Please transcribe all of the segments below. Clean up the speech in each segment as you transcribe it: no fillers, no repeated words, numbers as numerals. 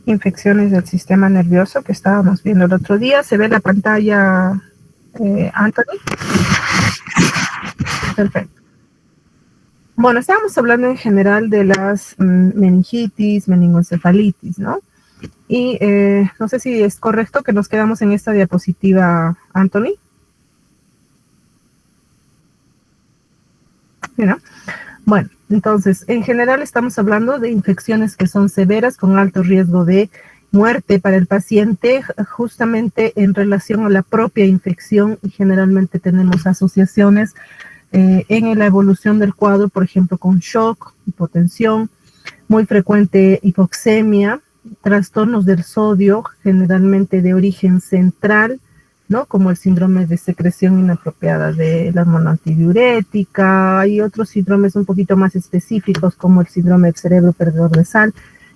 infecciones del sistema nervioso que estábamos viendo el otro día. ¿Se ve la pantalla, Anthony? Perfecto. Bueno, estábamos hablando en general de las meningitis, meningoencefalitis, ¿no? Y no sé si es correcto que nos quedamos en esta diapositiva, Anthony. ¿No? Bueno, entonces, en general estamos hablando de infecciones que son severas con alto riesgo de muerte para el paciente, justamente en relación a la propia infección, y generalmente tenemos asociaciones en la evolución del cuadro, por ejemplo, con shock, hipotensión, muy frecuente hipoxemia, trastornos del sodio, generalmente de origen central, ¿no? Como el síndrome de secreción inapropiada de la hormona antidiurética. Hay otros síndromes un poquito más específicos, como el síndrome del cerebro perdedor de sal,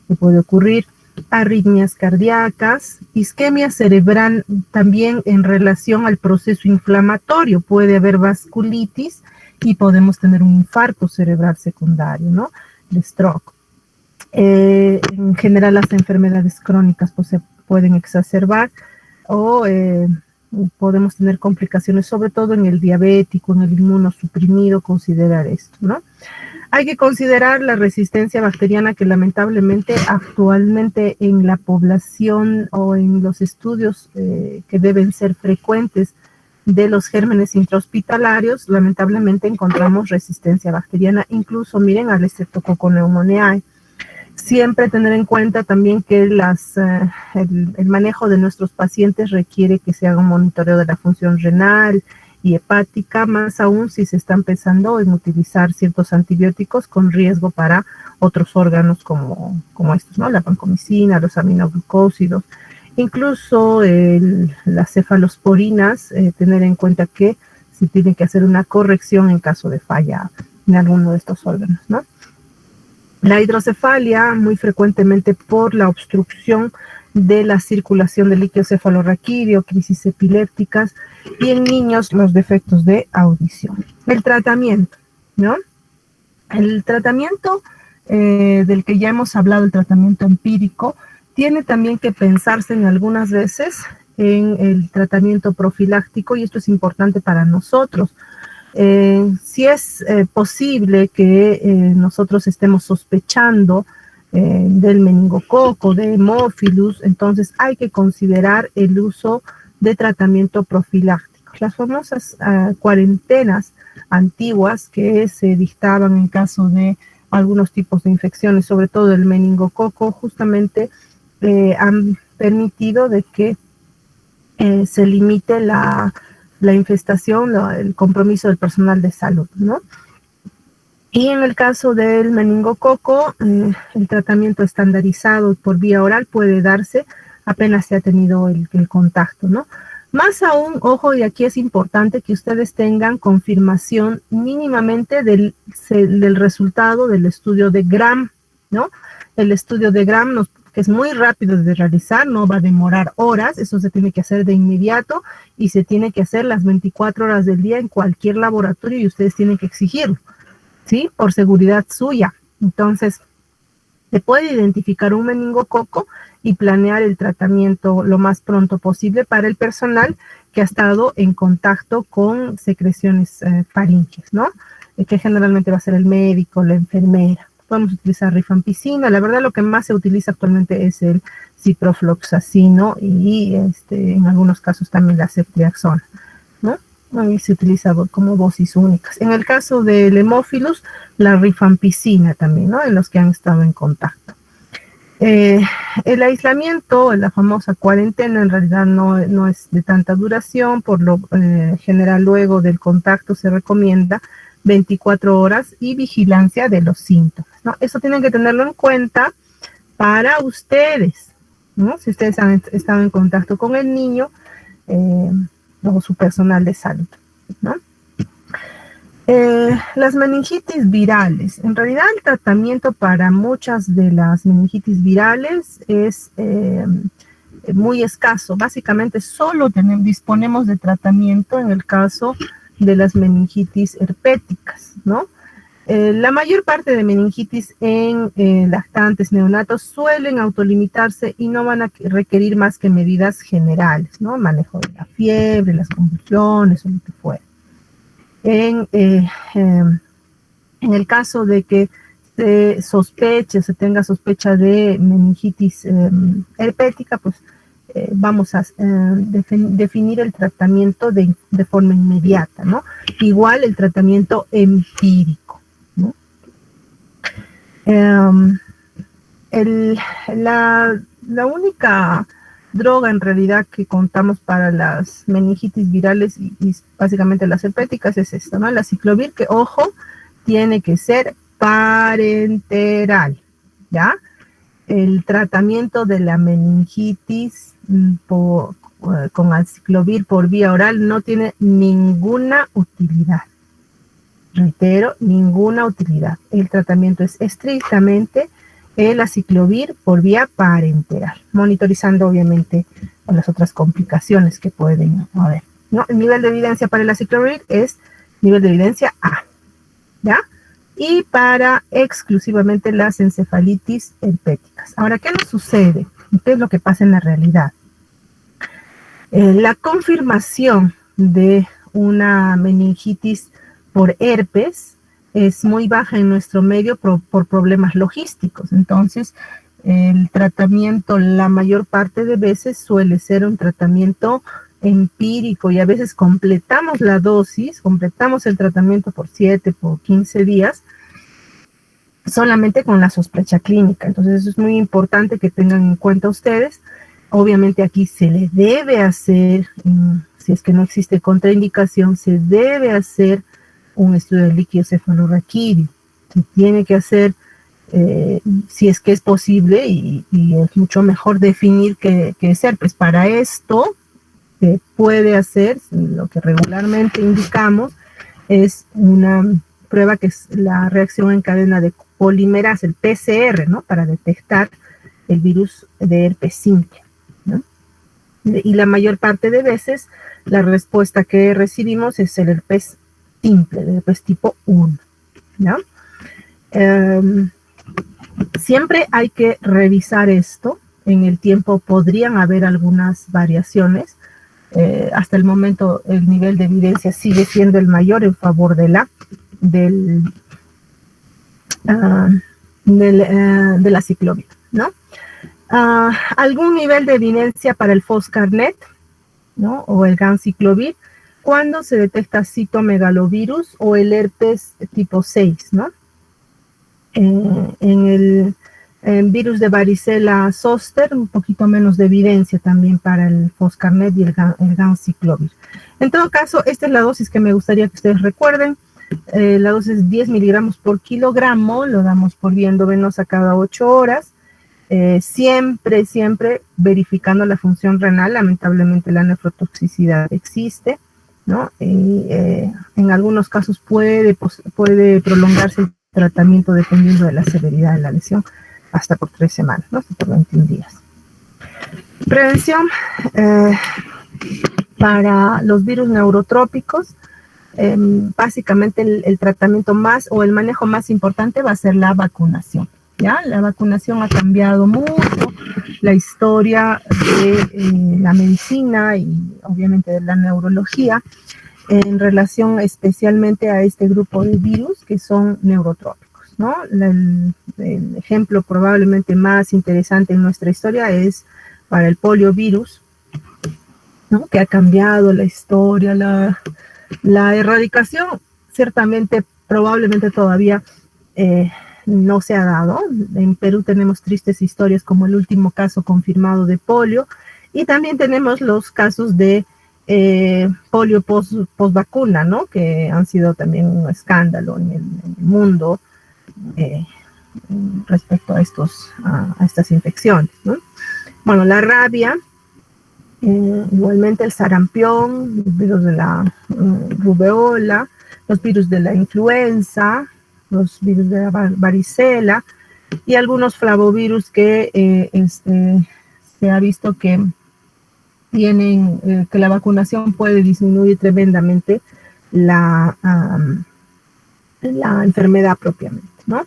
que puede ocurrir, arritmias cardíacas, isquemia cerebral también en relación al proceso inflamatorio. Puede haber vasculitis y podemos tener un infarto cerebral secundario, ¿no? El stroke. En general las enfermedades crónicas pues, se pueden exacerbar o podemos tener complicaciones, sobre todo en el diabético, en el inmunosuprimido, considerar esto, ¿no? Hay que considerar la resistencia bacteriana que lamentablemente actualmente en la población o en los estudios que deben ser frecuentes de los gérmenes intrahospitalarios, lamentablemente encontramos resistencia bacteriana, incluso miren al Streptococcus pneumoniae. Siempre tener en cuenta también que el manejo de nuestros pacientes requiere que se haga un monitoreo de la función renal y hepática, más aún si se está empezando en utilizar ciertos antibióticos con riesgo para otros órganos como estos, ¿no? La vancomicina, los aminoglucósidos, incluso las cefalosporinas, tener en cuenta que se tiene que hacer una corrección en caso de falla en alguno de estos órganos, ¿no? La hidrocefalia, muy frecuentemente por la obstrucción de la circulación del líquido cefalorraquídeo, crisis epilépticas, y en niños los defectos de audición. El tratamiento, ¿no? El tratamiento del que ya hemos hablado, el tratamiento empírico, tiene también que pensarse en algunas veces en el tratamiento profiláctico, y esto es importante para nosotros. Si es posible que nosotros estemos sospechando del meningococo, de Haemophilus, entonces hay que considerar el uso de tratamiento profiláctico. Las famosas cuarentenas antiguas que se dictaban en caso de algunos tipos de infecciones, sobre todo el meningococo, justamente han permitido de que se limite la infestación, el compromiso del personal de salud, ¿no? Y en el caso del meningococo, el tratamiento estandarizado por vía oral puede darse apenas se ha tenido el contacto, ¿no? Más aún, ojo, y aquí es importante que ustedes tengan confirmación mínimamente del resultado del estudio de Gram, ¿no? El estudio de Gram que es muy rápido de realizar, no va a demorar horas, eso se tiene que hacer de inmediato y se tiene que hacer las 24 horas del día en cualquier laboratorio y ustedes tienen que exigirlo, ¿sí? Por seguridad suya. Entonces, se puede identificar un meningococo y planear el tratamiento lo más pronto posible para el personal que ha estado en contacto con secreciones faríngeas, ¿no? Que generalmente va a ser el médico, la enfermera. Podemos utilizar rifampicina. La verdad, lo que más se utiliza actualmente es el ciprofloxacino y en algunos casos también la ceftriaxona, ¿no? Ahí se utiliza como dosis únicas. En el caso del Haemophilus, la rifampicina también, ¿no? En los que han estado en contacto. El aislamiento, la famosa cuarentena, en realidad no es de tanta duración. Por lo general, luego del contacto se recomienda 24 horas y vigilancia de los síntomas, ¿no? Eso tienen que tenerlo en cuenta para ustedes, ¿no? Si ustedes han estado en contacto con el niño o su personal de salud, ¿no? Las meningitis virales. En realidad, el tratamiento para muchas de las meningitis virales es muy escaso. Básicamente, solo disponemos de tratamiento en el caso de las meningitis herpéticas, ¿no? La mayor parte de meningitis en lactantes neonatos suelen autolimitarse y no van a requerir más que medidas generales, ¿no? Manejo de la fiebre, las convulsiones o lo que fuera. En el caso de que se tenga sospecha de meningitis herpética, pues vamos a definir el tratamiento de forma inmediata, ¿no? Igual el tratamiento empírico, ¿no? La única droga en realidad que contamos para las meningitis virales y básicamente las herpéticas es esta, ¿no? La ciclovir, que ojo, tiene que ser parenteral, ¿ya? El tratamiento de la meningitis con aciclovir por vía oral no tiene ninguna utilidad. Reitero, ninguna utilidad. El tratamiento es estrictamente el aciclovir por vía parenteral, monitorizando obviamente las otras complicaciones que pueden haber, ¿no? El nivel de evidencia para el aciclovir es nivel de evidencia A, ¿ya? Y para exclusivamente las encefalitis herpéticas. Ahora, ¿qué nos sucede? ¿Qué es lo que pasa en la realidad? La confirmación de una meningitis por herpes es muy baja en nuestro medio por problemas logísticos. Entonces, el tratamiento la mayor parte de veces suele ser un tratamiento empírico y a veces completamos la dosis, completamos el tratamiento por 7, por 15 días, solamente con la sospecha clínica. Entonces, eso es muy importante que tengan en cuenta ustedes. Obviamente aquí se le debe hacer, si es que no existe contraindicación, se debe hacer un estudio de líquido cefalorraquídeo. Se tiene que hacer, si es que es posible, y es mucho mejor definir que es herpes. Para esto se puede hacer, lo que regularmente indicamos, es una prueba que es la reacción en cadena de polimerasa, el PCR, ¿no? Para detectar el virus de herpes simple, ¿no? Y la mayor parte de veces la respuesta que recibimos es el herpes simple, el herpes tipo 1, ¿no? Siempre hay que revisar esto. En el tiempo podrían haber algunas variaciones. Hasta el momento el nivel de evidencia sigue siendo el mayor en favor de la ciclovir, ¿no? Algún nivel de evidencia para el foscarnet, ¿no? O el ganciclovir, cuando se detecta citomegalovirus o el herpes tipo 6, ¿no? En el virus de varicela zoster, un poquito menos de evidencia también para el foscarnet y el ganciclovir. En todo caso, esta es la dosis que me gustaría que ustedes recuerden. La dosis es 10 miligramos por kilogramo, lo damos por vía endovenosa cada 8 horas. Siempre verificando la función renal. Lamentablemente la nefrotoxicidad existe, ¿no? En algunos casos puede prolongarse el tratamiento dependiendo de la severidad de la lesión hasta por 3 semanas, ¿no? Hasta por 21 días. Prevención para los virus neurotrópicos. Básicamente el tratamiento más o el manejo más importante va a ser la vacunación, ¿ya? La vacunación ha cambiado mucho la historia de la medicina y obviamente de la neurología en relación especialmente a este grupo de virus que son neurotrópicos, ¿no? El ejemplo probablemente más interesante en nuestra historia es para el poliovirus, ¿no? Que ha cambiado la historia, la erradicación. Ciertamente, probablemente todavía no se ha dado. En Perú tenemos tristes historias como el último caso confirmado de polio y también tenemos los casos de polio post vacuna, ¿no? Que han sido también un escándalo en el mundo respecto a estas infecciones, ¿no? Bueno, la rabia, igualmente el sarampión, los virus de la rubeola, los virus de la influenza, los virus de la varicela y algunos flavovirus que se ha visto que tienen, que la vacunación puede disminuir tremendamente la la enfermedad propiamente, ¿no?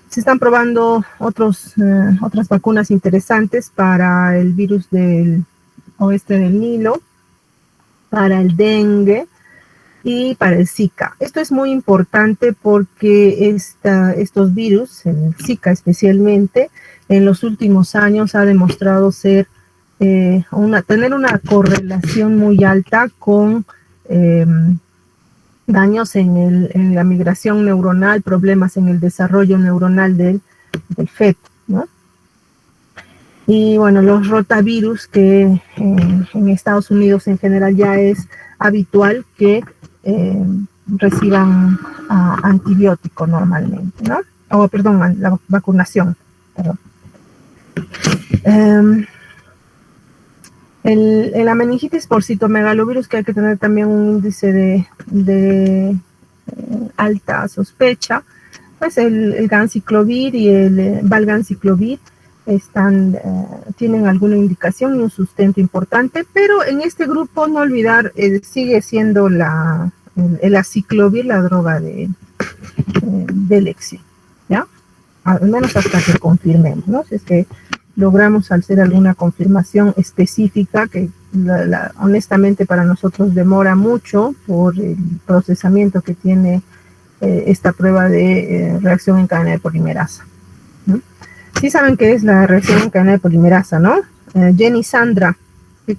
Se están probando otras vacunas interesantes para el virus del oeste del Nilo, para el dengue y para el Zika. Esto es muy importante porque estos virus, el Zika especialmente, en los últimos años ha demostrado tener una correlación muy alta con daños en la migración neuronal, problemas en el desarrollo neuronal del feto, ¿no? Y bueno, los rotavirus que en Estados Unidos en general ya es habitual que reciban antibiótico normalmente, ¿no? O perdón, la vacunación, perdón. La meningitis por citomegalovirus, que hay que tener también un índice de alta sospecha, pues el ganciclovir y el valganciclovir tienen alguna indicación y un sustento importante, pero en este grupo, no olvidar, sigue siendo el aciclovir la droga de elección, ¿ya? Al menos hasta que confirmemos, ¿no? Si es que logramos hacer alguna confirmación específica, que honestamente para nosotros demora mucho por el procesamiento que tiene esta prueba de reacción en cadena de polimerasa, ¿no? Sí saben qué es la reacción en cadena de polimerasa, ¿no? Jenny, Sandra,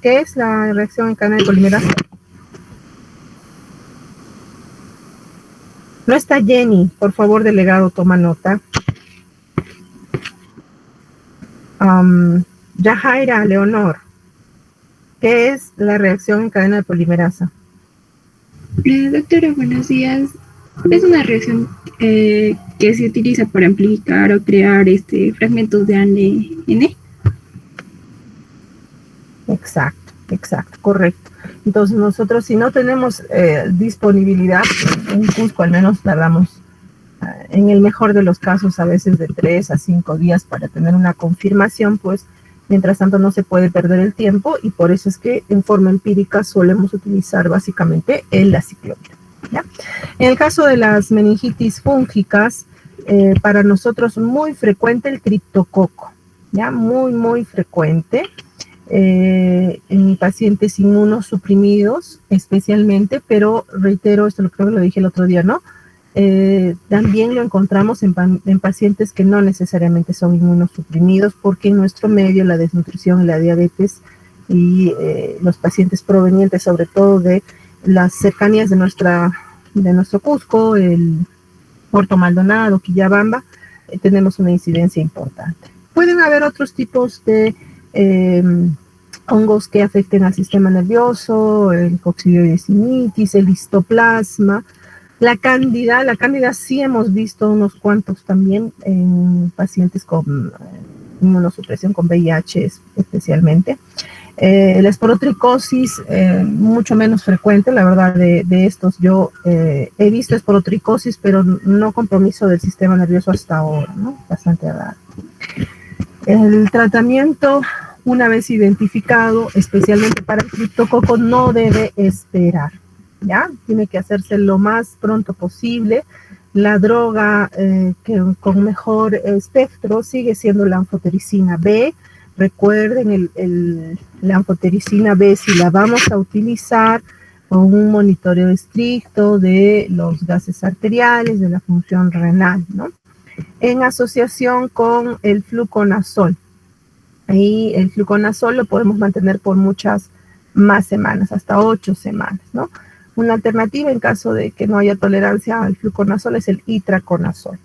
¿qué es la reacción en cadena de polimerasa? No está Jenny, por favor, delegado, toma nota. Yajaira, Leonor, ¿qué es la reacción en cadena de polimerasa? Doctora, buenos días. Es una reacción que se utiliza para amplificar o crear fragmentos de ADN. Exacto, correcto. Entonces nosotros, si no tenemos disponibilidad, en Cusco al menos tardamos, en el mejor de los casos, a veces de 3 a 5 días para tener una confirmación, pues mientras tanto no se puede perder el tiempo, y por eso es que en forma empírica solemos utilizar básicamente el aciclovir, ¿ya? En el caso de las meningitis fúngicas, para nosotros muy frecuente el criptococo, ¿ya? Muy frecuente. En pacientes inmunosuprimidos especialmente, pero reitero, esto creo que lo dije el otro día, ¿no? También lo encontramos en pacientes que no necesariamente son inmunosuprimidos, porque en nuestro medio la desnutrición y la diabetes y los pacientes provenientes sobre todo de las cercanías de nuestro Cusco, el Puerto Maldonado, Quillabamba, tenemos una incidencia importante. Pueden haber otros tipos de hongos que afecten al sistema nervioso, el coccidioides simitis, el histoplasma, la cándida sí hemos visto unos cuantos también en pacientes con inmunosupresión, con VIH especialmente. La esporotricosis, mucho menos frecuente, la verdad, de estos. Yo he visto esporotricosis, pero no compromiso del sistema nervioso hasta ahora, ¿no? Bastante raro. El tratamiento, una vez identificado, especialmente para el criptococo, no debe esperar, ¿ya? Tiene que hacerse lo más pronto posible. La droga con mejor espectro sigue siendo la anfotericina B. Recuerden, la anfotericina B, si la vamos a utilizar con un monitoreo estricto de los gases arteriales, de la función renal, ¿no? En asociación con el fluconazol. Ahí el fluconazol lo podemos mantener por muchas más semanas, hasta 8 semanas, ¿no? Una alternativa en caso de que no haya tolerancia al fluconazol es el itraconazol.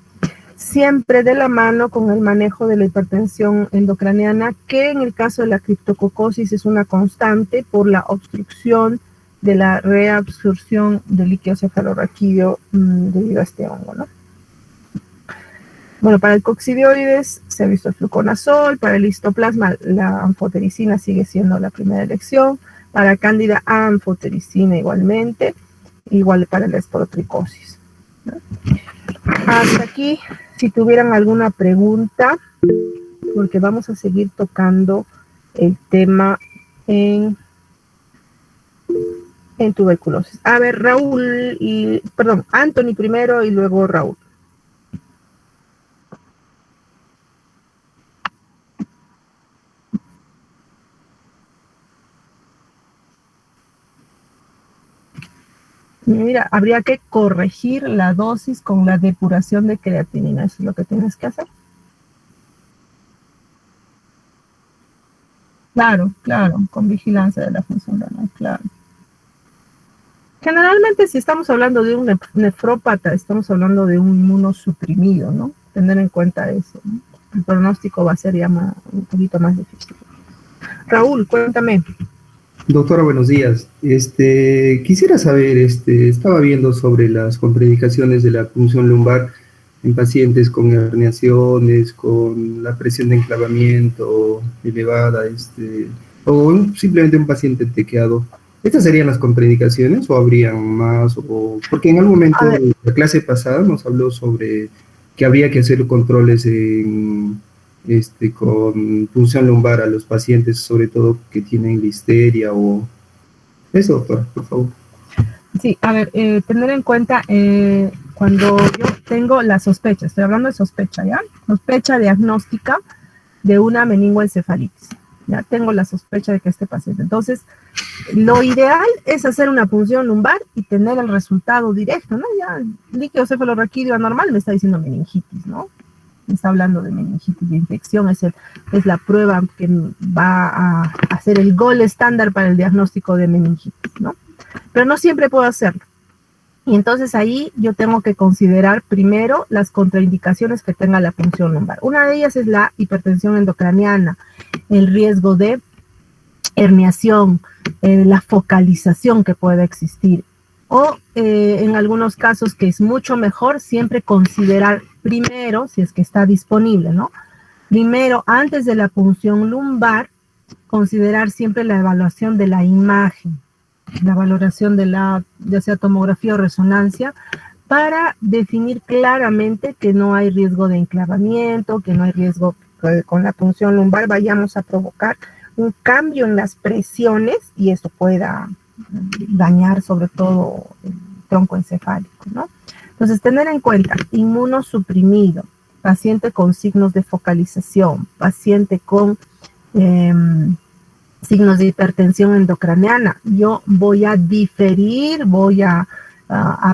Siempre de la mano con el manejo de la hipertensión endocraniana, que en el caso de la criptococosis es una constante por la obstrucción de la reabsorción del líquido cefalorraquídeo debido a este hongo, ¿no? Bueno, para el coccidioides se ha visto el fluconazol, para el histoplasma la anfotericina sigue siendo la primera elección, para cándida anfotericina igualmente, igual para la esporotricosis, ¿no? Hasta aquí, si tuvieran alguna pregunta, porque vamos a seguir tocando el tema en en tuberculosis. A ver, Raúl, perdón, Anthony primero y luego Raúl. Mira, habría que corregir la dosis con la depuración de creatinina. Eso es lo que tienes que hacer. Claro, claro, con vigilancia de la función renal, claro. Generalmente, si estamos hablando de un nefrópata, estamos hablando de un inmunosuprimido, ¿no? Tener en cuenta eso, ¿no? El pronóstico va a ser ya un poquito más difícil. Raúl, cuéntame. Doctora, buenos días. Quisiera saber, estaba viendo sobre las contraindicaciones de la punción lumbar en pacientes con herniaciones, con la presión de enclavamiento elevada, o simplemente un paciente tequeado. ¿Estas serían las contraindicaciones o habrían más? Porque en algún momento en la clase pasada nos habló sobre que habría que hacer controles con punción lumbar a los pacientes, sobre todo que tienen listeria o... Eso, doctora, por favor. Sí, a ver, tener en cuenta cuando yo tengo la sospecha, estoy hablando de sospecha, ¿ya? Sospecha diagnóstica de una meningoencefalitis. Ya tengo la sospecha de que este paciente. Entonces, lo ideal es hacer una punción lumbar y tener el resultado directo, ¿no? Ya, líquido cefalorraquídeo anormal me está diciendo meningitis, ¿no? Me está hablando de meningitis de infección, es la prueba que va a hacer el gol estándar para el diagnóstico de meningitis, ¿no? Pero no siempre puedo hacerlo. Y entonces ahí yo tengo que considerar primero las contraindicaciones que tenga la punción lumbar. Una de ellas es la hipertensión endocraniana, el riesgo de herniación, la focalización que pueda existir. O en algunos casos que es mucho mejor siempre considerar primero, si es que está disponible, ¿no? Primero, antes de la punción lumbar, considerar siempre la evaluación de la imagen, la valoración de ya sea tomografía o resonancia, para definir claramente que no hay riesgo de enclavamiento, que no hay riesgo que con la punción lumbar vayamos a provocar un cambio en las presiones y eso pueda dañar sobre todo el tronco encefálico, ¿no? Entonces, tener en cuenta, inmunosuprimido, paciente con signos de focalización, paciente con signos de hipertensión endocraniana, yo voy a diferir, voy a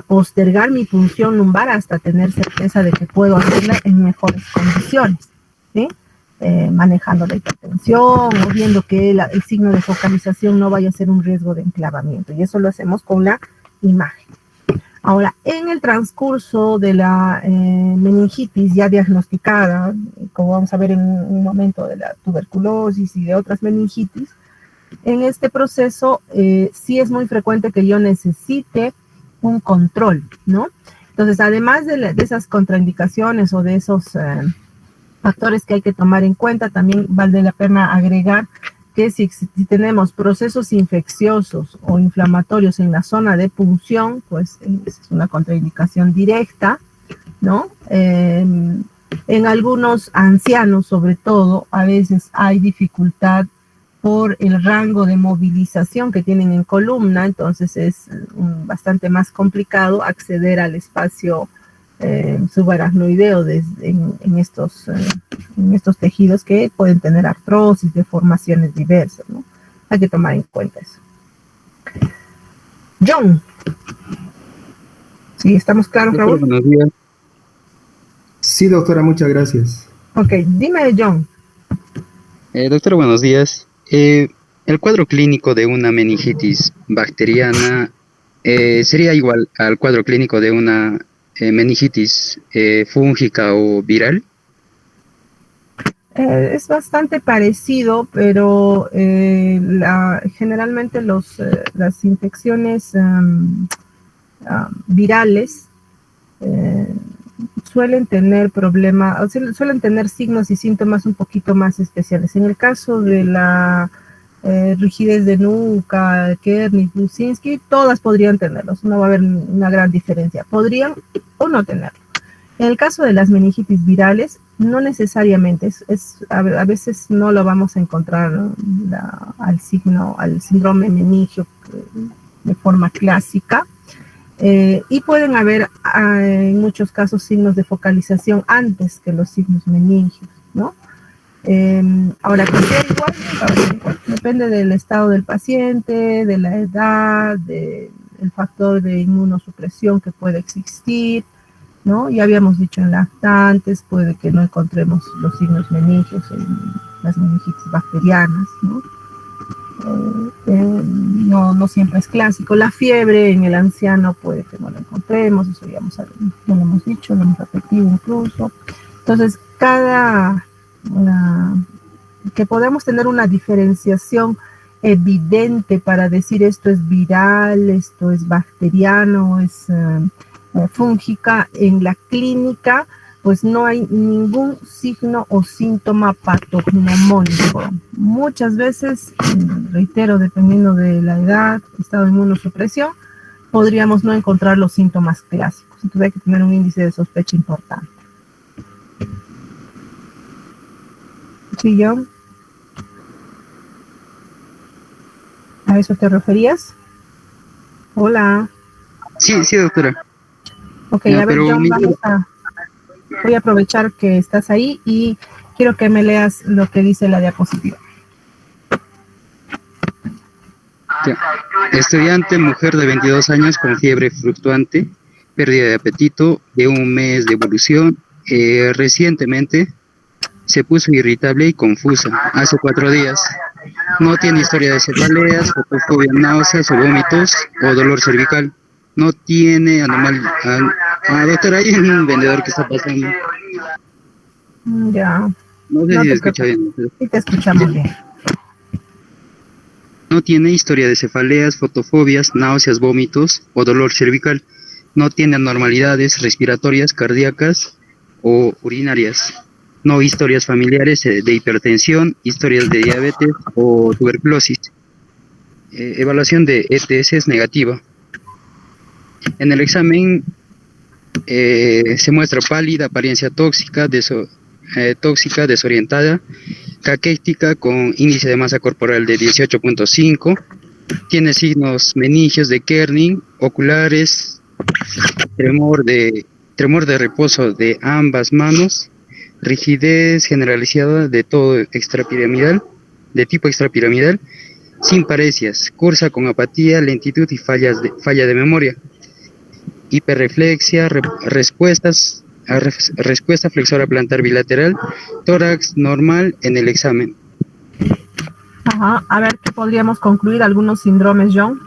postergar mi punción lumbar hasta tener certeza de que puedo hacerla en mejores condiciones, ¿sí? Manejando la hipertensión o viendo que el signo de focalización no vaya a ser un riesgo de enclavamiento, y eso lo hacemos con la imagen. Ahora, en el transcurso de la meningitis ya diagnosticada, como vamos a ver en un momento de la tuberculosis y de otras meningitis, en este proceso sí es muy frecuente que yo necesite un control, ¿no? Entonces, además de esas contraindicaciones o de esos factores que hay que tomar en cuenta, también vale la pena agregar que si tenemos procesos infecciosos o inflamatorios en la zona de punción, pues es una contraindicación directa, ¿no? En algunos ancianos, sobre todo, a veces hay dificultad por el rango de movilización que tienen en columna, entonces es bastante más complicado acceder al espacio subaracnoideo en estos tejidos que pueden tener artrosis, deformaciones diversas, ¿no? Hay que tomar en cuenta eso. John. ¿Sí estamos claros, Raúl? Buenos días. Sí, doctora, muchas gracias. Ok, dime, John. Doctora, buenos días. El cuadro clínico de una meningitis bacteriana sería igual al cuadro clínico de una meningitis fúngica o viral. Es bastante parecido, pero generalmente las infecciones virales suelen tener problemas, suelen tener signos y síntomas un poquito más especiales. En el caso de la rigidez de nuca, Kernis, Buczynski, todas podrían tenerlos, no va a haber una gran diferencia, podrían o no tenerlo. En el caso de las meningitis virales, no necesariamente, a veces no lo vamos a encontrar, ¿no? al síndrome meningio de forma clásica. Y pueden haber en muchos casos signos de focalización antes que los signos meningios, ¿no? Ahora, que sea igual, va a ser igual. Depende del estado del paciente, de la edad, del factor de inmunosupresión que puede existir, ¿no? Ya habíamos dicho en lactantes, puede que no encontremos los signos meningios en las meningitis bacterianas, ¿no? No siempre es clásico. La fiebre en el anciano puede que no la encontremos, eso ya lo hemos dicho, lo hemos repetido incluso. Entonces, que podamos tener una diferenciación evidente para decir esto es viral, esto es bacteriano, es fúngica en la clínica, pues no hay ningún signo o síntoma patognomónico. Muchas veces, reitero, dependiendo de la edad, estado de inmunosupresión, podríamos no encontrar los síntomas clásicos. Entonces hay que tener un índice de sospecha importante. ¿Sí, John? ¿A eso te referías? Hola. Sí, doctora. Ok, No, a ver, John, voy a aprovechar que estás ahí y quiero que me leas lo que dice la diapositiva. Ya. Estudiante, mujer de 22 años con fiebre fluctuante, pérdida de apetito, de un mes de evolución. Recientemente se puso irritable y confusa, hace 4 días. No tiene historia de cefaleas, fotofobia, náuseas o vómitos o dolor cervical. No tiene doctora, hay un vendedor que está pasando. Ya. No sé si se escucha bien. Sí, te escuchamos bien. No tiene historia de cefaleas, fotofobias, náuseas, vómitos o dolor cervical. No tiene anormalidades respiratorias, cardíacas o urinarias. No historias familiares de hipertensión, historias de diabetes o tuberculosis. Evaluación de ETS es negativa. En el examen se muestra pálida, apariencia tóxica, desorientada, caquética con índice de masa corporal de 18.5, tiene signos meningios de Kerning, oculares, tremor de reposo de ambas manos, rigidez generalizada de tipo extrapiramidal, sin parecias, cursa con apatía, lentitud y falla de memoria, hiperreflexia, respuesta flexora plantar bilateral, tórax normal en el examen. Ajá, a ver, ¿qué podríamos concluir? ¿Algunos síndromes, John?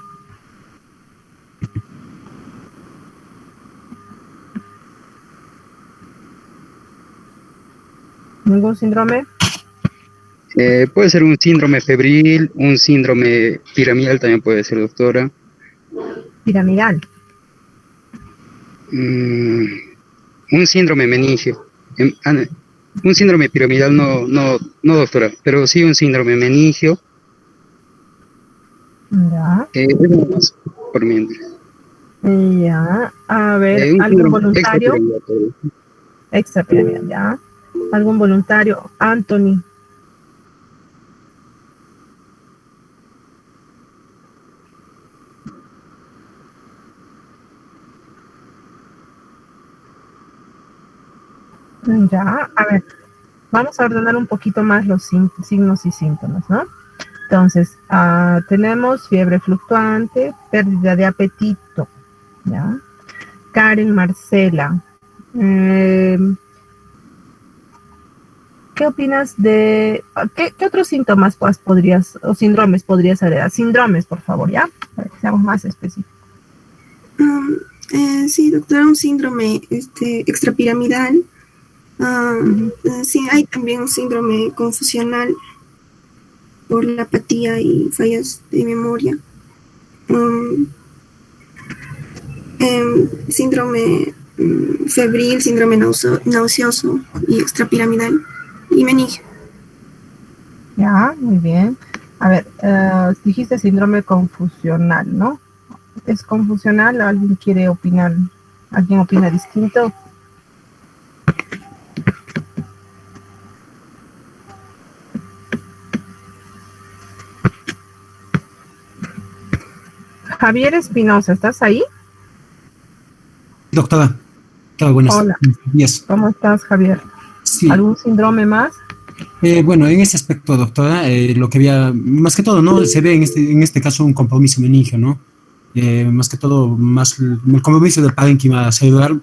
¿Ningún síndrome? Puede ser un síndrome febril, un síndrome piramidal también puede ser, doctora. Piramidal. Un síndrome meningio. Un síndrome piramidal no, doctora, pero sí un síndrome meningio. Ya. Por mientras. Ya. A ver, ¿algún voluntario? Extrapiramidal, ya. ¿Algún voluntario? Anthony. Ya, a ver, vamos a ordenar un poquito más los signos y síntomas, ¿no? Entonces, tenemos fiebre fluctuante, pérdida de apetito, ¿ya? Karen Marcela, ¿qué opinas de, qué otros síntomas o síndromes podrías agregar? Síndromes, por favor, ¿ya? Para que seamos más específicos. Sí, doctora, un síndrome extrapiramidal. Sí, hay también un síndrome confusional por la apatía y fallas de memoria. Síndrome febril, síndrome nauseoso y extrapiramidal y meningio. Ya, muy bien. A ver, dijiste síndrome confusional, ¿no? ¿Es confusional? ¿Alguien quiere opinar? ¿Alguien opina distinto? Javier Espinosa, ¿estás ahí? Doctora, buenas Hola. días. ¿Cómo estás, Javier? Sí, ¿Algún síndrome más? bueno, en ese aspecto, doctora, lo que había, más que todo, ¿no? Se ve en este caso un compromiso meningio, ¿no? Más que todo, más el compromiso del parénquima cerebral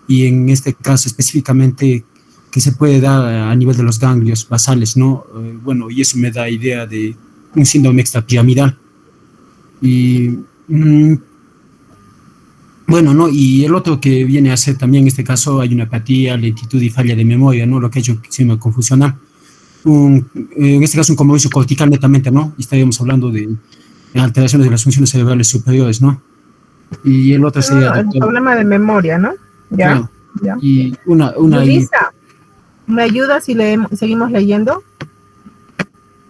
y en este caso específicamente que se puede dar a nivel de los ganglios basales, ¿no? Bueno, y eso me da idea de un síndrome extrapiramidal. Y bueno, ¿no? Y el otro que viene a ser también en este caso hay una apatía, lentitud y falla de memoria, ¿no? Lo que ha hecho que se me confusionar. En este caso un compromiso cortical netamente, ¿no? Y estaríamos hablando de alteraciones de las funciones cerebrales superiores, ¿no? Y el otro sería, No, el doctor, problema de memoria, ¿no? Ya, claro. ya. Y una Yulisa, ¿me ayudas si seguimos leyendo?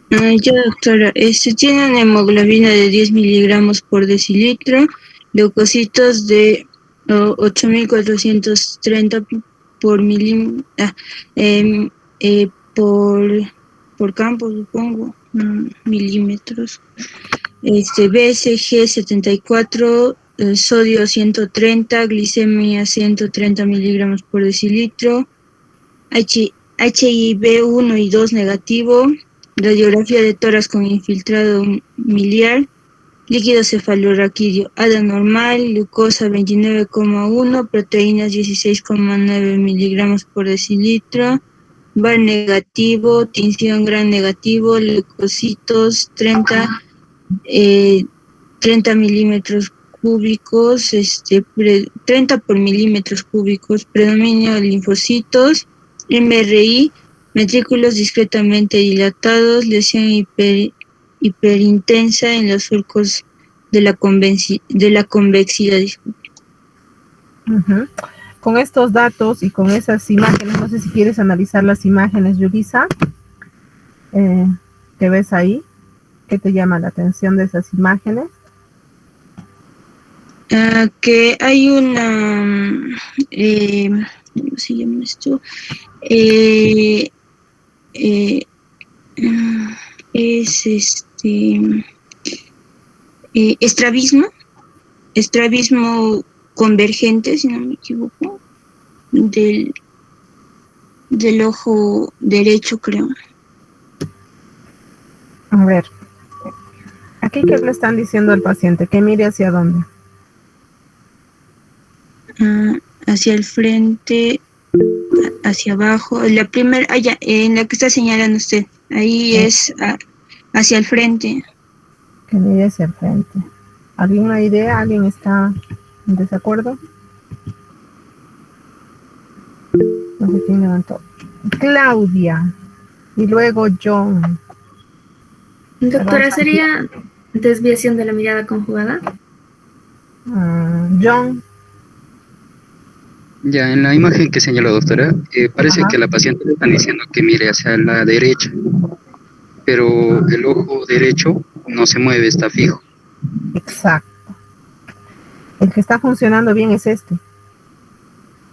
Ya, doctora, tiene una hemoglobina de 10 miligramos por decilitro, leucocitos de 8.430 por por campo, supongo, milímetros. BSG 74, sodio 130, glicemia 130 miligramos por decilitro, HIV 1 y 2 negativo, radiografía de tórax con infiltrado miliar, líquido cefalorraquídeo, ADA normal, glucosa 29,1, proteínas 16,9 miligramos por decilitro, VAR negativo, tinción gran negativo, leucocitos 30 milímetros cúbicos, 30 por milímetros cúbicos, predominio de linfocitos, MRI, ventrículos discretamente dilatados, lesión hiperintensa en los surcos de la convexidad. Uh-huh. Con estos datos y con esas imágenes, no sé si quieres analizar las imágenes, Yulisa, que ves ahí, ¿qué te llama la atención de esas imágenes? Que hay una, ¿cómo se llama esto? Es estrabismo convergente, si no me equivoco, del ojo derecho, creo. A ver, aquí qué le están diciendo al paciente, que mire hacia dónde. Hacia el frente, hacia abajo, la primera, en la que está señalando usted, ahí sí. Es hacia el frente. Que mire hacia el frente. ¿Alguna idea? ¿Alguien está en desacuerdo? No sé quién levantó. Claudia. Y luego John. Doctora, ¿sería desviación de la mirada conjugada? John. Ya, en la imagen que señaló doctora, parece Ajá. que a la paciente le están diciendo que mire hacia la derecha, pero el ojo derecho no se mueve, está fijo. Exacto. El que está funcionando bien es este.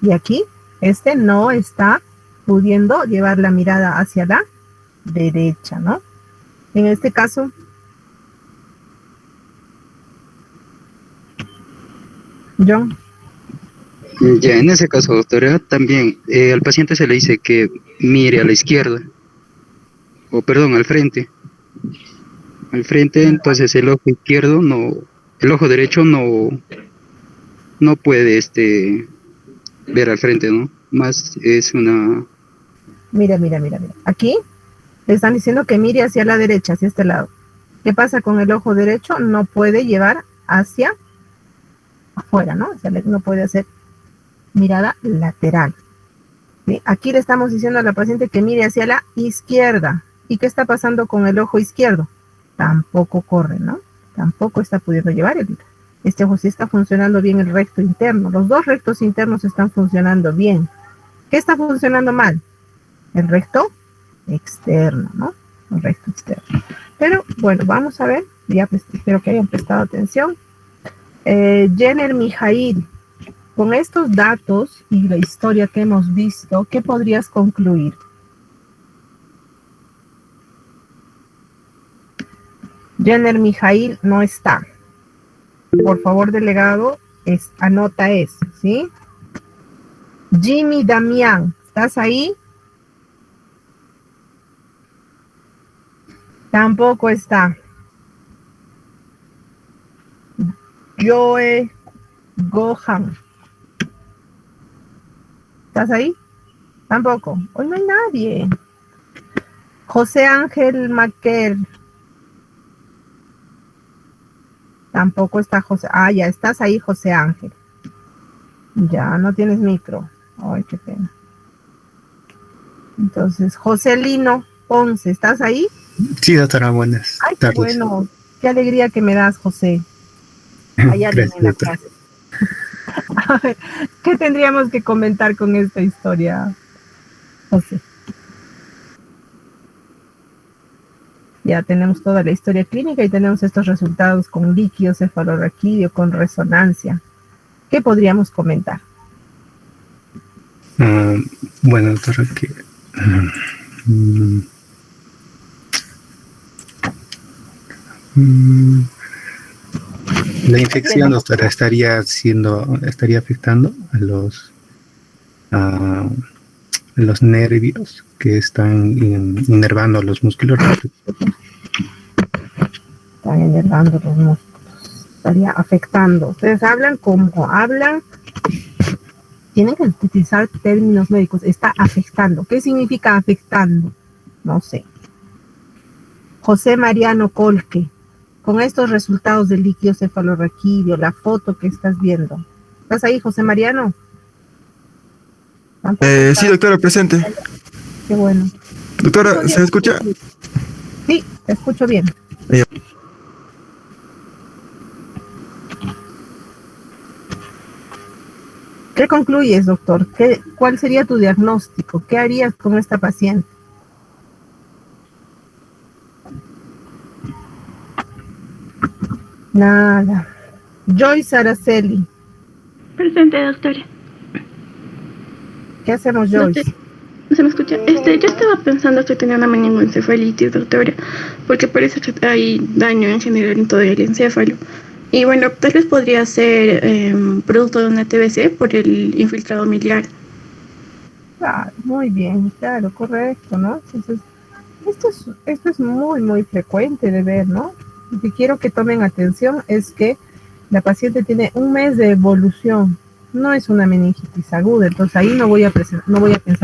Y aquí, este no está pudiendo llevar la mirada hacia la derecha, ¿no? En este caso, John. Ya, en ese caso, doctora, también al paciente se le dice que mire a la izquierda, o perdón, al frente. Al frente, entonces el ojo izquierdo el ojo derecho no puede ver al frente, ¿no? Más es una... Mira. Aquí le están diciendo que mire hacia la derecha, hacia este lado. ¿Qué pasa con el ojo derecho? No puede llevar hacia afuera, ¿no? O sea, no puede hacer mirada lateral. ¿Sí? Aquí le estamos diciendo a la paciente que mire hacia la izquierda. ¿Y qué está pasando con el ojo izquierdo? Tampoco corre, ¿no? Tampoco está pudiendo llevar este ojo. Sí está funcionando bien el recto interno. Los dos rectos internos están funcionando bien. ¿Qué está funcionando mal? El recto externo, ¿no? El recto externo. Pero, bueno, vamos a ver. Ya espero que hayan prestado atención. Jenner Mijail, con estos datos y la historia que hemos visto, ¿qué podrías concluir? Jenner Mijail no está. Por favor, delegado, anota eso, ¿sí? Jimmy Damián, ¿estás ahí? Tampoco está. Joe Gohan, ¿estás ahí? Tampoco. Hoy no hay nadie. José Ángel Maquer. Tampoco está José. Ah, ya estás ahí, José Ángel. Ya, no tienes micro. Ay, qué pena. Entonces, José Lino Ponce, ¿estás ahí? Sí, doctora, buenas Ay, qué tardes. bueno. Qué alegría que me das, José. Hay alguien Gracias, en la doctora. clase. A ver, ¿qué tendríamos que comentar con esta historia, José? Ya tenemos toda la historia clínica y tenemos estos resultados con líquido cefalorraquídeo, con resonancia. ¿Qué podríamos comentar? Bueno, doctora, que la infección, doctora, estaría afectando a los nervios que están inervando los músculos. Están inervando los músculos. Estaría afectando. Ustedes hablan como hablan. Tienen que utilizar términos médicos. Está afectando. ¿Qué significa afectando? No sé. José Mariano Colque, con estos resultados del líquido cefalorraquídeo, la foto que estás viendo. ¿Estás ahí, José Mariano? Sí, doctora, presente. Qué bueno. Doctora, ¿se me escucha? Sí, te escucho bien. ¿Qué concluyes, doctor? ¿Cuál sería tu diagnóstico? ¿Qué harías con esta paciente? Nada. Joyce Araceli. Presente, doctora. ¿Qué hacemos, Joyce? ¿Se me escucha? Yo estaba pensando, estoy teniendo una meningoencefalitis, doctora, porque parece que hay daño en general en todo el encéfalo. Y bueno, tal vez podría ser producto de una TBC por el infiltrado miliar. Claro, muy bien, claro, correcto, ¿no? Entonces, esto es muy, muy frecuente de ver, ¿no? Lo que quiero que tomen atención es que la paciente tiene un mes de evolución, no es una meningitis aguda, entonces ahí no voy a pensar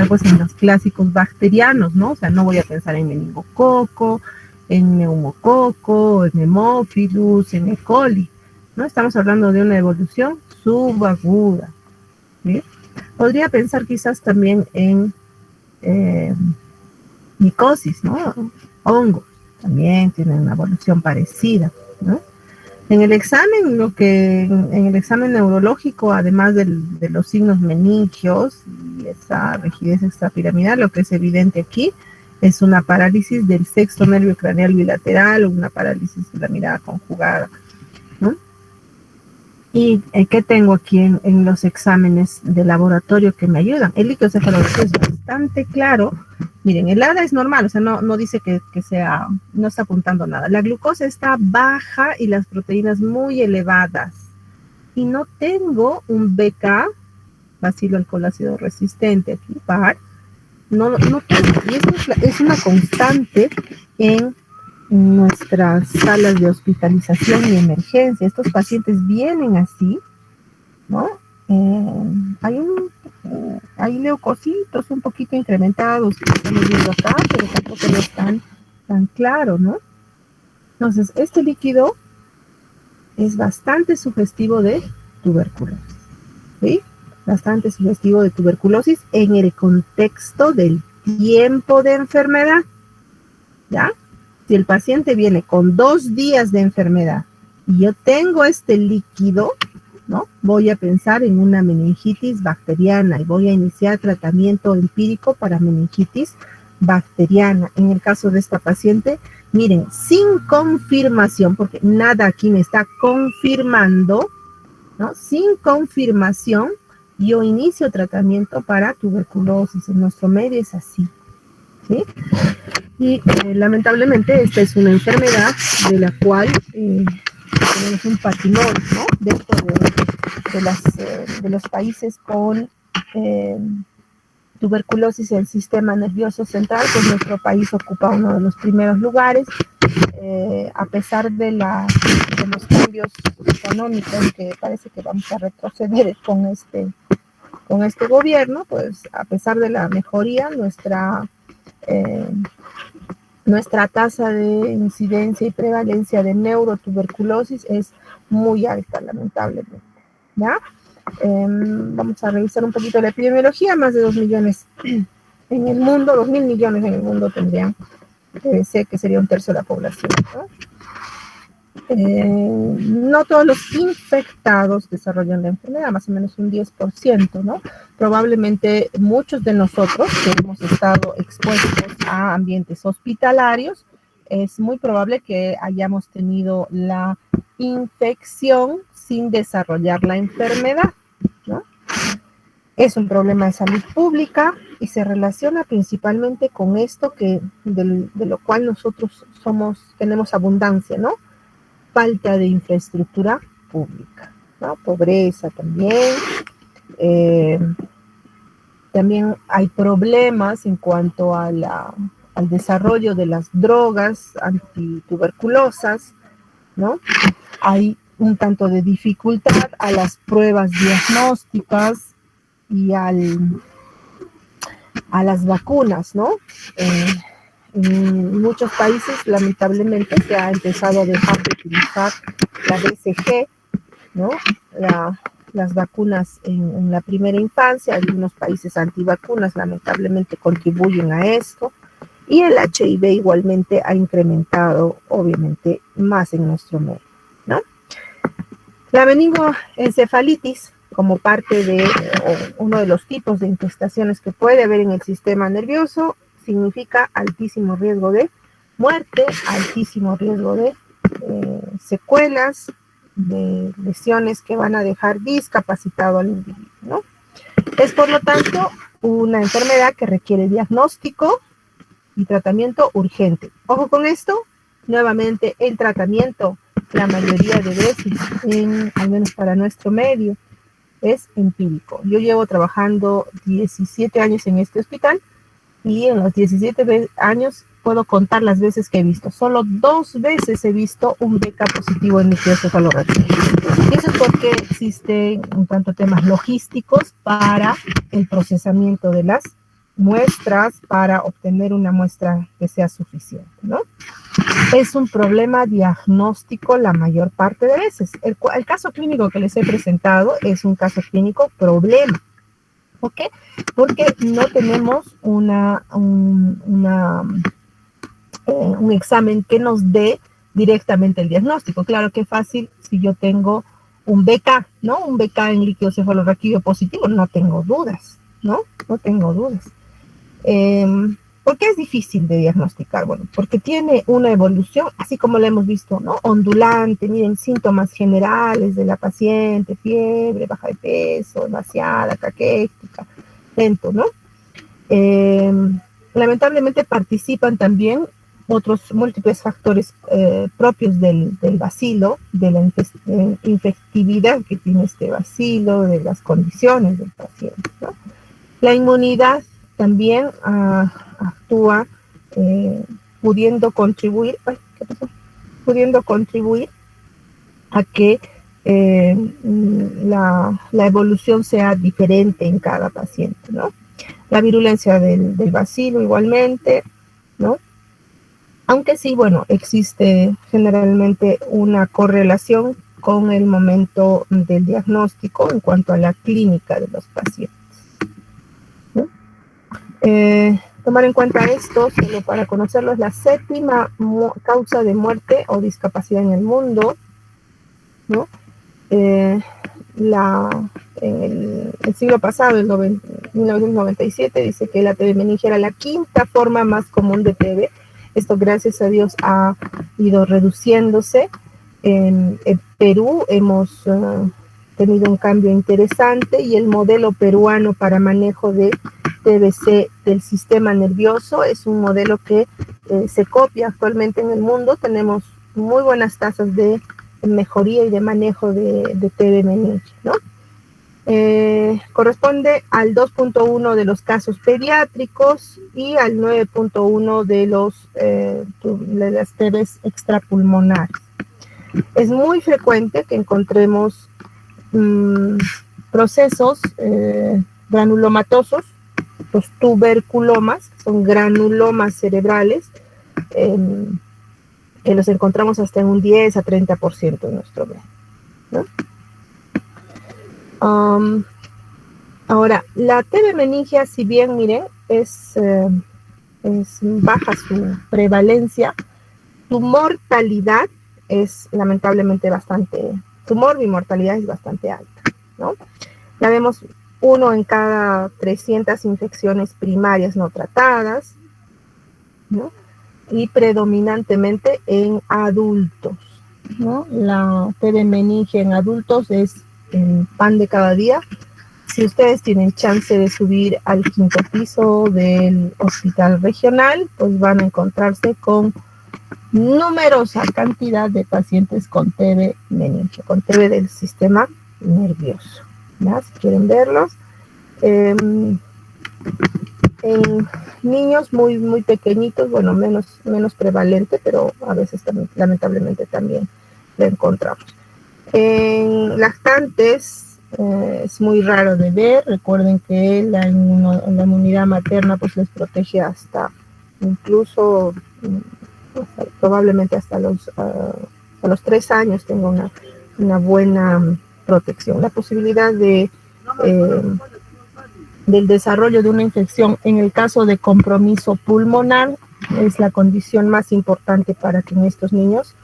pues en los clásicos bacterianos, ¿no? O sea, no voy a pensar en meningococo, en neumococo, en Haemophilus, en E. coli, ¿no? Estamos hablando de una evolución subaguda, ¿sí? Podría pensar quizás también en micosis, ¿no? Hongos, también tienen una evolución parecida, ¿no? En el examen, en el examen neurológico, además de los signos meningios y esa rigidez extrapiramidal, lo que es evidente aquí es una parálisis del sexto nervio craneal bilateral o una parálisis de la mirada conjugada, ¿no? ¿Y qué tengo aquí en los exámenes de laboratorio que me ayudan? El líquido cefalorraquídeo es bastante claro. Miren, el ADA es normal, o sea, no dice que sea, no está apuntando nada. La glucosa está baja y las proteínas muy elevadas. Y no tengo un BK, bacilo alcohólico resistente aquí, PAR. No tengo. Y esto es una constante en nuestras salas de hospitalización y emergencia. Estos pacientes vienen así, ¿no? Hay leucocitos un poquito incrementados que estamos viendo acá, pero tampoco no es tan claro, ¿no? Entonces, este líquido es bastante sugestivo de tuberculosis, ¿sí? Bastante sugestivo de tuberculosis en el contexto del tiempo de enfermedad, ¿ya? Si el paciente viene con 2 días de enfermedad y yo tengo este líquido, ¿no? Voy a pensar en una meningitis bacteriana y voy a iniciar tratamiento empírico para meningitis bacteriana. En el caso de esta paciente, miren, sin confirmación, porque nada aquí me está confirmando, ¿no? Sin confirmación, yo inicio tratamiento para tuberculosis. En nuestro medio es así, ¿sí? Y lamentablemente esta es una enfermedad de la cual tenemos un patinón, ¿no? Dentro de los países con tuberculosis en el sistema nervioso central, pues nuestro país ocupa uno de los primeros lugares, a pesar de los cambios económicos que parece que vamos a retroceder con este gobierno, pues a pesar de la mejoría, nuestra tasa de incidencia y prevalencia de neurotuberculosis es muy alta, lamentablemente, ¿ya? Vamos a revisar un poquito la epidemiología. Más de 2 millones en el mundo, 2.000 millones en el mundo tendrían, sé que sería un tercio de la población, ¿no? No todos los infectados desarrollan la enfermedad, más o menos un 10%, ¿no? Probablemente muchos de nosotros que hemos estado expuestos a ambientes hospitalarios, es muy probable que hayamos tenido la infección sin desarrollar la enfermedad, ¿no? Es un problema de salud pública y se relaciona principalmente con esto de lo cual nosotros tenemos abundancia, ¿no? Falta de infraestructura pública, ¿no? Pobreza también. También hay problemas en cuanto al desarrollo de las drogas antituberculosas, ¿no? Hay un tanto de dificultad a las pruebas diagnósticas y a las vacunas, ¿no? En muchos países, lamentablemente, se ha empezado a dejar de utilizar la BCG, ¿no? Las vacunas en la primera infancia. Algunos países antivacunas, lamentablemente, contribuyen a esto. Y el HIV igualmente ha incrementado, obviamente, más en nuestro medio, ¿no? La meningoencefalitis, como parte de uno de los tipos de infestaciones que puede haber en el sistema nervioso, significa altísimo riesgo de muerte, altísimo riesgo de secuelas, de lesiones que van a dejar discapacitado al individuo, ¿no? Es, por lo tanto, una enfermedad que requiere diagnóstico y tratamiento urgente. Ojo con esto, nuevamente el tratamiento, la mayoría de veces, al menos para nuestro medio, es empírico. Yo llevo trabajando 17 años en este hospital y en los 17 años puedo contar las veces que he visto. Solo 2 veces he visto un BK positivo en microencefalografía. Y eso es porque existen un tanto temas logísticos para el procesamiento de las muestras, para obtener una muestra que sea suficiente, ¿no? Es un problema diagnóstico la mayor parte de veces. El caso clínico que les he presentado es un caso clínico problema. ¿Por qué? Porque no tenemos un examen que nos dé directamente el diagnóstico. Claro que es fácil si yo tengo un BK, ¿no? Un BK en líquido cefalorraquídeo positivo, no tengo dudas, ¿no? No tengo dudas. ¿Por qué es difícil de diagnosticar? Bueno, porque tiene una evolución, así como la hemos visto, ¿no? Ondulante, miren, síntomas generales de la paciente, fiebre, baja de peso, demasiada, caquética, lento, ¿no? Lamentablemente participan también otros múltiples factores propios del bacilo, de la infectividad que tiene este bacilo, de las condiciones del paciente, ¿no? La inmunidad también actúa pudiendo contribuir a que la evolución sea diferente en cada paciente, ¿no? La virulencia del bacilo igualmente, ¿no? Aunque sí, bueno, existe generalmente una correlación con el momento del diagnóstico en cuanto a la clínica de los pacientes, ¿no? Tomar en cuenta esto, solo para conocerlo, es la 7ª causa de muerte o discapacidad en el mundo, ¿no? En el siglo pasado, en 1997, dice que la TB meningia era la 5ª forma más común de TB. Esto, gracias a Dios, ha ido reduciéndose. En Perú hemos tenido un cambio interesante y el modelo peruano para manejo de TBC del sistema nervioso es un modelo que se copia actualmente en el mundo. Tenemos muy buenas tasas de mejoría y de manejo de TB meningia, ¿no? Corresponde al 2.1 de los casos pediátricos y al 9.1 de las TBs extrapulmonares. Es muy frecuente que encontremos procesos granulomatosos, los tuberculomas, son granulomas cerebrales, que los encontramos hasta en un 10 a 30% en nuestro medio, ¿no? Ahora, la TB meningia, si bien, miren, es baja su prevalencia, su mortalidad es lamentablemente su mortalidad es bastante alta, ¿no? Ya vemos 1 en cada 300 infecciones primarias no tratadas, ¿no? Y predominantemente en adultos, ¿no? La TB meningia en adultos es el pan de cada día. Si ustedes tienen chance de subir al 5º piso del hospital regional, pues van a encontrarse con numerosa cantidad de pacientes con TB meningia, con TB del sistema nervioso, ¿ya? Si quieren verlos. En niños muy pequeñitos, bueno, menos prevalente, pero a veces también, lamentablemente también lo encontramos. En lactantes es muy raro de ver. Recuerden que la inmunidad materna pues les protege hasta incluso probablemente hasta los 3 años tenga una buena protección. La posibilidad del desarrollo de una infección en el caso de compromiso pulmonar es la condición más importante para que en estos niños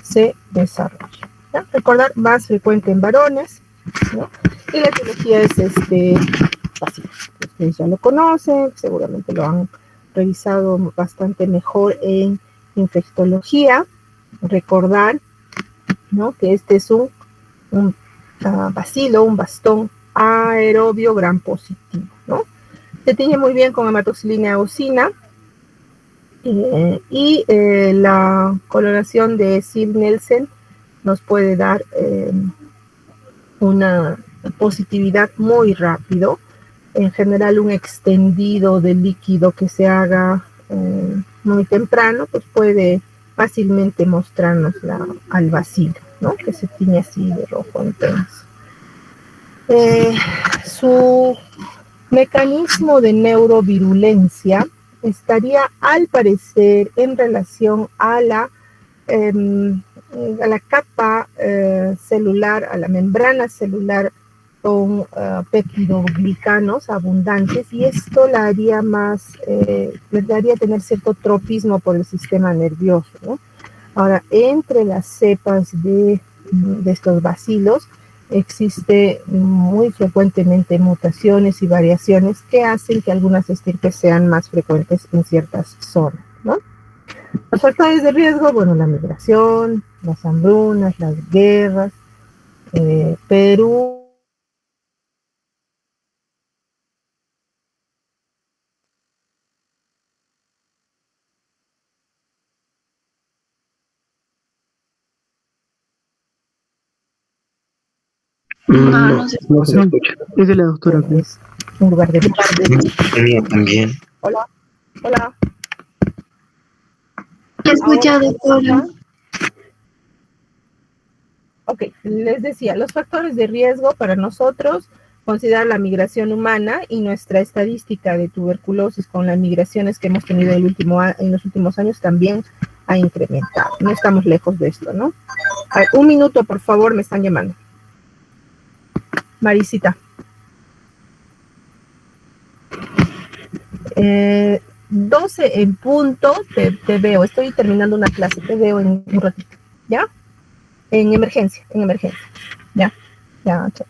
se desarrolle, ¿no? Recordar, más frecuente en varones, ¿no? Y la etiología es fácil. Ustedes ya lo conocen, seguramente lo han revisado bastante mejor en infectología. Recordar, ¿no?, que este es un bacilo, un bastón aerobio gram positivo, ¿no? Se tiñe muy bien con hematoxilina eosina y la coloración de Sieb-Nielsen nos puede dar una positividad muy rápido. En general, un extendido del líquido que se haga muy temprano, pues puede fácilmente mostrarnos al bacilo, ¿no?, que se tiñe así de rojo intenso. Su mecanismo de neurovirulencia estaría, al parecer, en relación a la capa celular, a la membrana celular con peptidoglicanos abundantes, y esto la haría le daría tener cierto tropismo por el sistema nervioso, ¿no? Ahora, entre las cepas de estos bacilos existe muy frecuentemente mutaciones y variaciones que hacen que algunas estirpes sean más frecuentes en ciertas zonas, ¿no? Los factores de riesgo, bueno, la migración, las hambrunas, las guerras, Perú. No se escucha. Es de la doctora. Es un lugar de... También. Hola. Escucha, doctora. Ok, les decía, los factores de riesgo para nosotros, considerar la migración humana y nuestra estadística de tuberculosis con las migraciones que hemos tenido en los últimos años también ha incrementado. No estamos lejos de esto, ¿no? A ver, un minuto, por favor, me están llamando. Marisita. 12 en punto, te veo. Estoy terminando una clase, te veo en un ratito. ¿Ya? En emergencia. Ya, chao.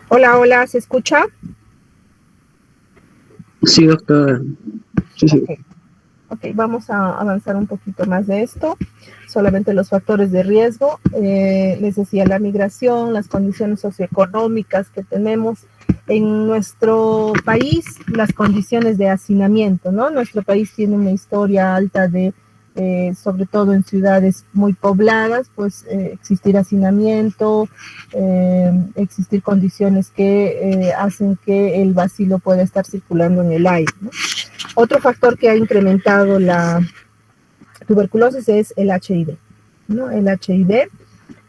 Hola, ¿se escucha? Sí, doctora. Sí. Ok, vamos a avanzar un poquito más de esto. Solamente los factores de riesgo. Les decía, la migración, las condiciones socioeconómicas que tenemos en nuestro país las condiciones de hacinamiento, ¿no? Nuestro país tiene una historia alta de, sobre todo en ciudades muy pobladas, pues existir hacinamiento, existir condiciones que hacen que el bacilo pueda estar circulando en el aire, ¿no? Otro factor que ha incrementado la tuberculosis es el HIV, ¿no? El HIV,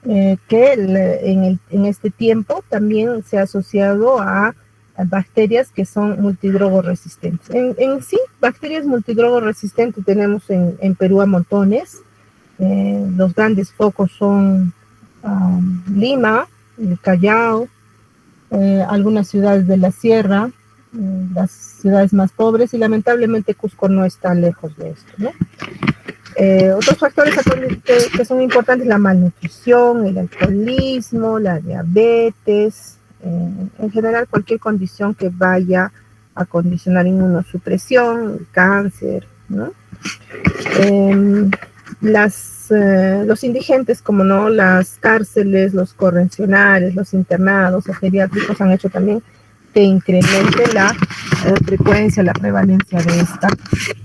en este tiempo también se ha asociado a bacterias que son multidrogo resistentes. En sí, bacterias multidrogo resistentes tenemos en Perú a montones. Los grandes focos son Lima, el Callao, algunas ciudades de la sierra, las ciudades más pobres, y lamentablemente Cusco no está lejos de esto, ¿no? Otros factores que son importantes: la malnutrición, el alcoholismo, la diabetes, en general cualquier condición que vaya a condicionar inmunosupresión, cáncer, ¿no? Los indigentes, como no, las cárceles, los correccionales, los internados o geriátricos han hecho también que incremente la frecuencia, la prevalencia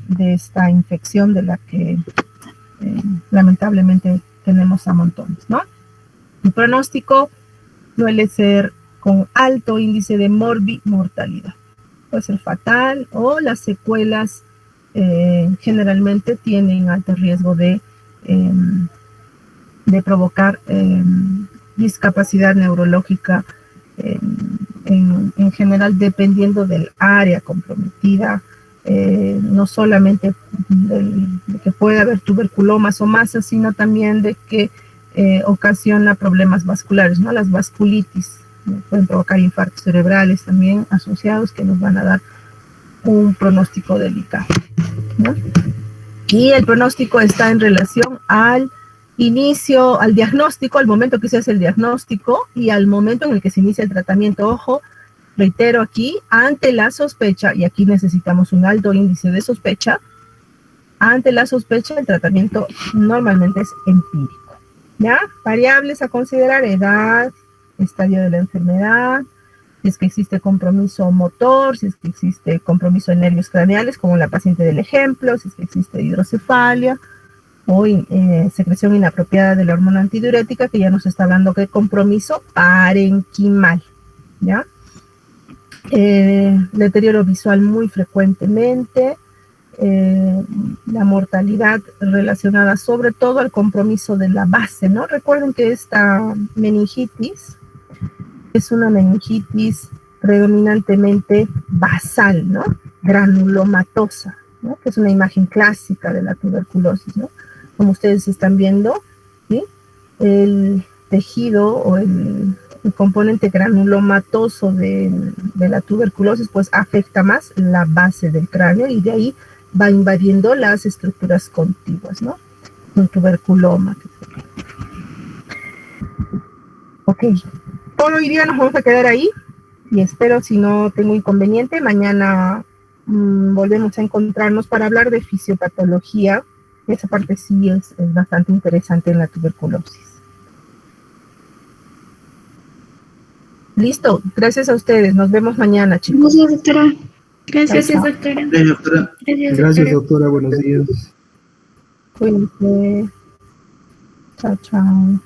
de esta infección, de la que lamentablemente tenemos a montones, ¿no? El pronóstico suele ser con alto índice de morbimortalidad. Puede ser fatal, o las secuelas generalmente tienen alto riesgo de provocar discapacidad neurológica en general, dependiendo del área comprometida, no solamente de que puede haber tuberculomas o masas, sino también de que ocasiona problemas vasculares, ¿no? Las vasculitis pueden provocar infartos cerebrales también asociados, que nos van a dar un pronóstico delicado, ¿no? Y el pronóstico está en relación al inicio, al diagnóstico, al momento que se hace el diagnóstico y al momento en el que se inicia el tratamiento. Ojo, reitero aquí, ante la sospecha, y aquí necesitamos un alto índice de sospecha, ante la sospecha el tratamiento normalmente es empírico, ¿ya? Variables a considerar: edad, estadio de la enfermedad, si es que existe compromiso motor, si es que existe compromiso de nervios craneales, como la paciente del ejemplo, si es que existe hidrocefalia o secreción inapropiada de la hormona antidiurética, que ya nos está hablando de compromiso parenquimal, ¿ya? Deterioro visual muy frecuentemente, la mortalidad relacionada sobre todo al compromiso de la base, ¿no? Recuerden que esta meningitis es una meningitis predominantemente basal, ¿no? Granulomatosa, ¿no? Que es una imagen clásica de la tuberculosis, ¿no? Como ustedes están viendo, ¿sí? El tejido o el componente granulomatoso de la tuberculosis pues afecta más la base del cráneo, y de ahí va invadiendo las estructuras contiguas, ¿no? Un tuberculoma. Ok, por hoy día nos vamos a quedar ahí, y espero, si no tengo inconveniente, mañana volvemos a encontrarnos para hablar de fisiopatología. Esa parte sí es bastante interesante en la tuberculosis. Listo, gracias a ustedes. Nos vemos mañana, chicos. Gracias, doctora. Gracias, Chao, chao. doctora. Gracias, doctora. Buenos días. Cuídense. Chao, chao.